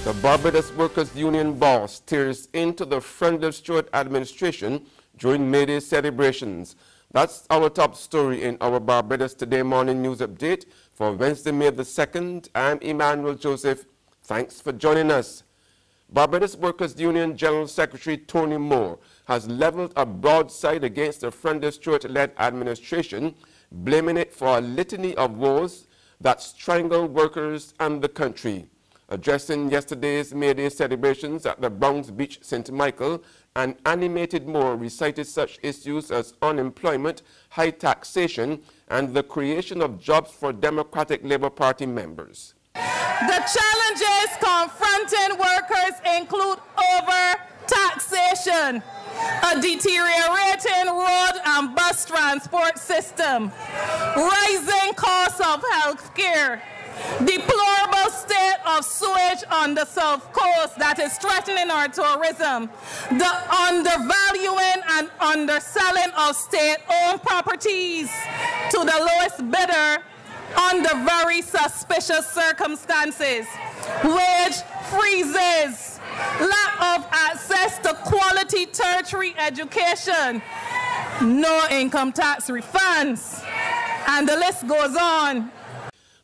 The Barbados Workers' Union boss tears into the Freundel Stuart Administration during May Day celebrations. That's our top story in our Barbados Today morning news update for Wednesday, May the 2nd. I'm Emmanuel Joseph. Thanks for joining us. Barbados Workers' Union General Secretary Tony Moore has leveled a broadside against the Freundel Stuart-led administration, blaming it for a litany of woes that strangle workers and the country. Addressing yesterday's May Day celebrations at the Browns Beach St. Michael, an animated Moore recited such issues as unemployment, high taxation, and the creation of jobs for Democratic Labour Party members. The challenges confronting workers include over-taxation, a deteriorating road and bus transport system, rising costs of health care, deplorable state of sewage on the South Coast that is threatening our tourism, the undervaluing and underselling of state-owned properties to the lowest bidder under very suspicious circumstances, wage freezes, lack of access to quality tertiary education, no income tax refunds, and the list goes on.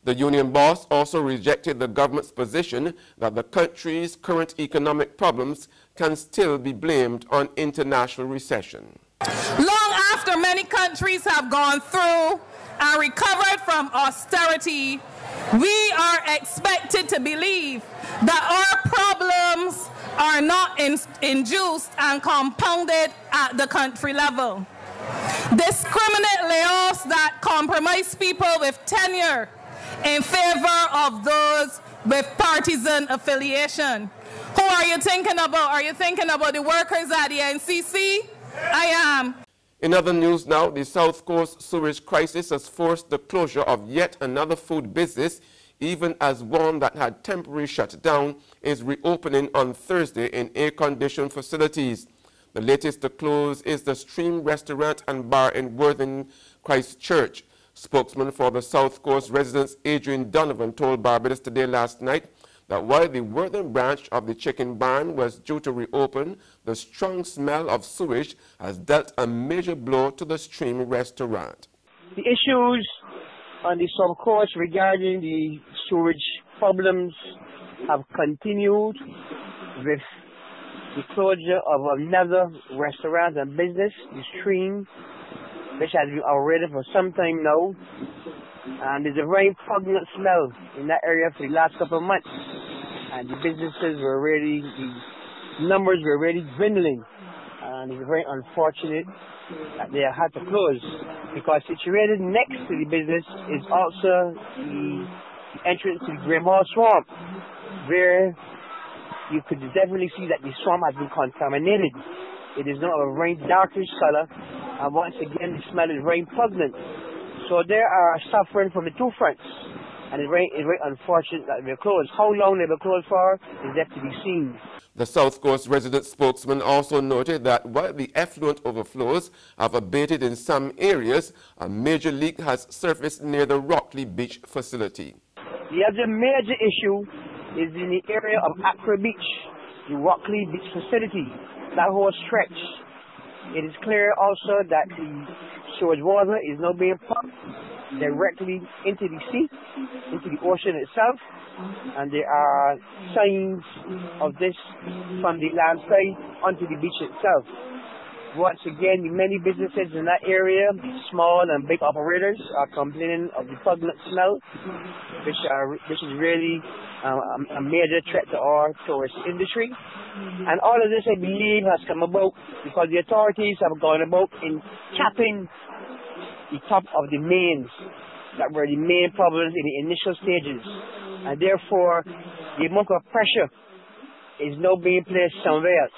The union boss also rejected the government's position that the country's current economic problems can still be blamed on international recession. Long after many countries have gone through and recovered from austerity, we are expected to believe that our problems are not induced and compounded at the country level. Discriminate layoffs that compromise people with tenure in favor of those with partisan affiliation. Who are you thinking about? Are you thinking about the workers at the NCC? I am. In other news now, the South Coast sewage crisis has forced the closure of yet another food business, even as one that had temporarily shut down is reopening on Thursday in air-conditioned facilities. The latest to close is the Stream Restaurant and Bar in Worthing, Christchurch. Spokesman for the South Coast residents Adrian Donovan told Barbados Today last night that while the Worthing branch of the chicken barn was due to reopen, the strong smell of sewage has dealt a major blow to the Stream Restaurant. The issues on the South Coast regarding the sewage problems have continued with the closure of another restaurant and business, the Stream, which has been operating for some time now, and there's a very pungent smell in that area for the last couple of months, and the businesses were really, the numbers were really dwindling, and it's very unfortunate that they had to close, because situated next to the business is also the entrance to the Grimhall Swamp, where you could definitely see that the swamp has been contaminated. It is now a very darkish color, and once again the smell is very pungent. So they are suffering from the two fronts, and it's very unfortunate that they're closed. How long they will close for is yet to be seen. The South Coast resident spokesman also noted that while the effluent overflows have abated in some areas, a major leak has surfaced near the Rockley Beach facility. The other major issue is in the area of Accra Beach, the Rockley Beach facility, that whole stretch. It is clear also that the sewage water is now being pumped directly into the sea, into the ocean itself, and there are signs of this from the land side onto the beach itself. Once again, many businesses in that area, small and big operators, are complaining of the pungent smell, which is really a major threat to our tourist industry. And all of this, I believe, has come about because the authorities have gone about in capping the top of the mains that were the main problems in the initial stages. And therefore, the amount of pressure is now being placed somewhere else.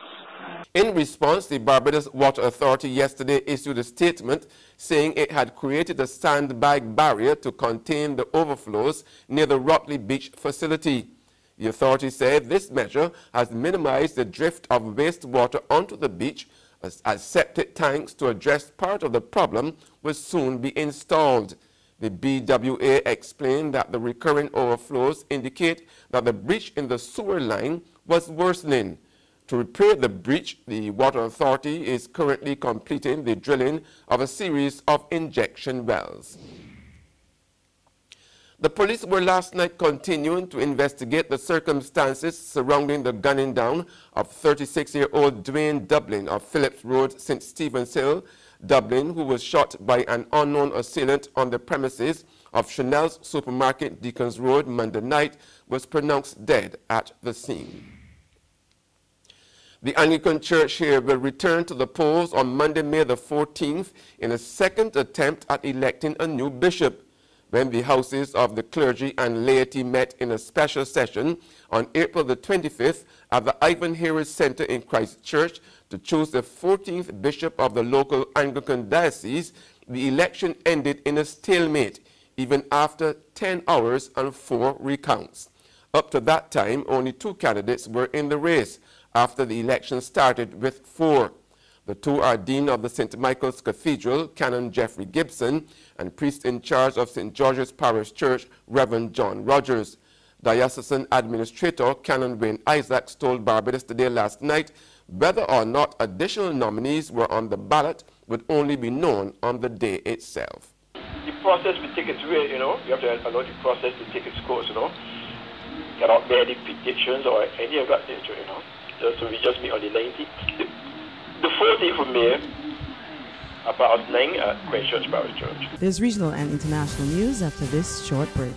In response, the Barbados Water Authority yesterday issued a statement saying it had created a sandbag barrier to contain the overflows near the Rockley Beach facility. The authority said this measure has minimized the drift of wastewater onto the beach as septic tanks to address part of the problem will soon be installed. The BWA explained that the recurring overflows indicate that the breach in the sewer line was worsening. To repair the breach, the Water Authority is currently completing the drilling of a series of injection wells. The police were last night continuing to investigate the circumstances surrounding the gunning down of 36-year-old Dwayne Dublin of Phillips Road, St. Stephen's Hill. Dublin, who was shot by an unknown assailant on the premises of Chanel's Supermarket, Deacons Road, Monday night, was pronounced dead at the scene. The Anglican Church here will return to the polls on Monday, May the 14th in a second attempt at electing a new bishop. When the houses of the clergy and laity met in a special session on April the 25th at the Ivan Harris Center in Christchurch to choose the 14th bishop of the local Anglican diocese, the election ended in a stalemate, even after 10 hours and 4 recounts. Up to that time, only 2 candidates were in the race, after the election started with 4. The 2 are Dean of the St. Michael's Cathedral, Canon Jeffrey Gibson, and priest in charge of St. George's Parish Church, Reverend John Rogers. Diocesan Administrator Canon Wayne Isaacs told Barbados Today last night whether or not additional nominees were on the ballot would only be known on the day itself. The process will take its way, you have to allow the process to take its course, Cannot bear any petitions or any of that nature, So we just meet on the 19th. The 14th of May, about 9 at Christchurch Parish Church. There's regional and international news after this short break.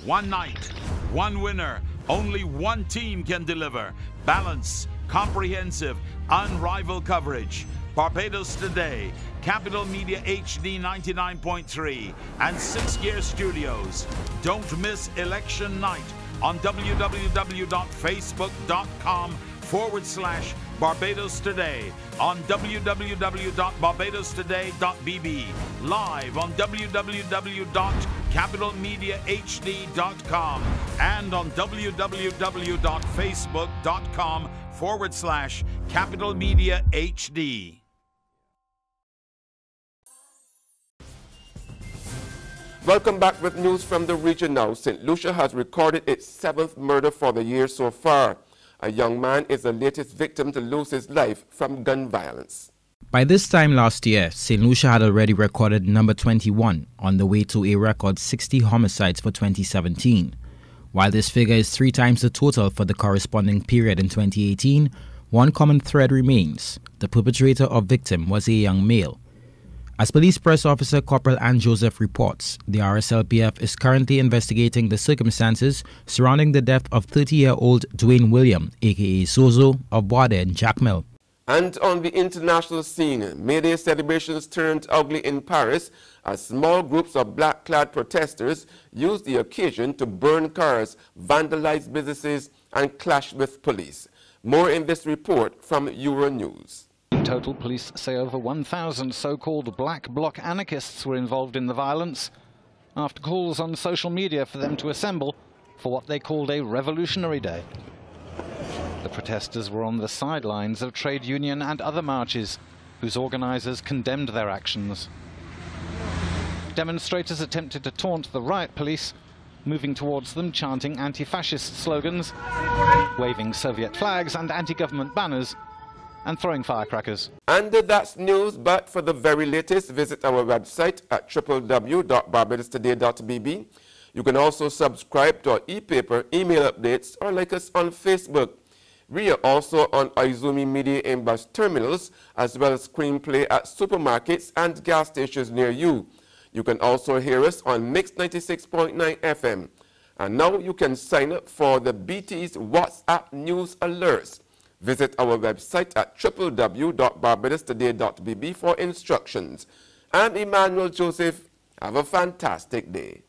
One night, one winner, only one team can deliver. Balance, comprehensive, unrivaled coverage. Barbados Today, Capital Media HD 99.3, and 6 Gear Studios. Don't miss election night on www.facebook.com/Barbados Today, on www.barbadostoday.bb, live on www.capitalmediahd.com, and on www.facebook.com/CapitalMediaHD. Welcome back with news from the region now. St. Lucia has recorded its 7th murder for the year so far. A young man is the latest victim to lose his life from gun violence. By this time last year, St. Lucia had already recorded number 21, on the way to a record 60 homicides for 2017. While this figure is 3 times the total for the corresponding period in 2018, one common thread remains. The perpetrator or victim was a young male. As Police Press Officer Corporal Ann Joseph reports, the RSLPF is currently investigating the circumstances surrounding the death of 30-year-old Dwayne William, aka Sozo, of Boaden, Jackmill. And on the international scene, May Day celebrations turned ugly in Paris as small groups of black-clad protesters used the occasion to burn cars, vandalize businesses, and clash with police. More in this report from Euronews. In total, police say over 1,000 so-called black bloc anarchists were involved in the violence after calls on social media for them to assemble for what they called a revolutionary day. The protesters were on the sidelines of trade union and other marches, whose organisers condemned their actions. Demonstrators attempted to taunt the riot police, moving towards them chanting anti-fascist slogans, waving Soviet flags and anti-government banners, and throwing firecrackers. And that's news, but for the very latest, visit our website at www.barbadostoday.bb. You can also subscribe to our e-paper, email updates, or like us on Facebook. We are also on Izumi Media in bus terminals, as well as screenplay at supermarkets and gas stations near you. You can also hear us on Mix 96.9 FM. And now you can sign up for the BT's WhatsApp news alerts. Visit our website at www.barbadostoday.bb for instructions. I'm Emmanuel Joseph. Have a fantastic day.